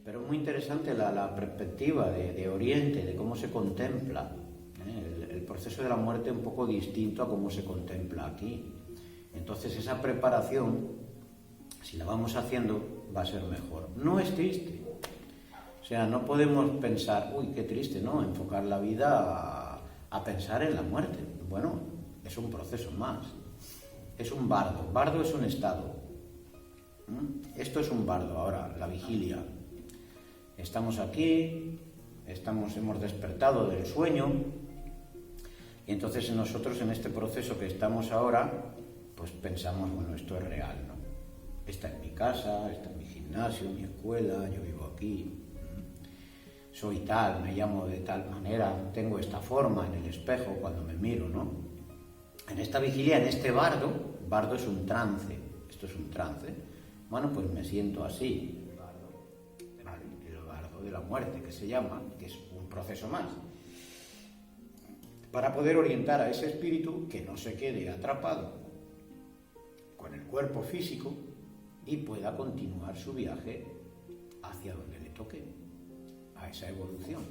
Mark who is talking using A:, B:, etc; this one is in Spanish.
A: Pero es muy interesante la perspectiva de Oriente, de cómo se contempla el proceso de la muerte, un poco distinto a cómo se contempla aquí. Entonces esa preparación, si la vamos haciendo, va a ser mejor. No es triste. O sea, no podemos pensar, uy, qué triste, ¿no? Enfocar la vida a pensar en la muerte. Bueno, es un proceso más. Es un bardo. Bardo es un estado. Esto es un bardo. Ahora, la vigilia. Estamos aquí, hemos despertado del sueño, y entonces nosotros en este proceso que estamos ahora, pues pensamos, bueno, esto es real, ¿no? Esta es mi casa, esta es mi gimnasio, mi escuela, yo vivo aquí, soy tal, me llamo de tal manera, tengo esta forma en el espejo cuando me miro, ¿no? En esta vigilia, en este bardo es un trance, esto es un trance, bueno, pues me siento así, el bardo de la muerte que se llama, que es un proceso más, para poder orientar a ese espíritu que no se quede atrapado con el cuerpo físico y pueda continuar su viaje hacia donde le toque, a esa evolución.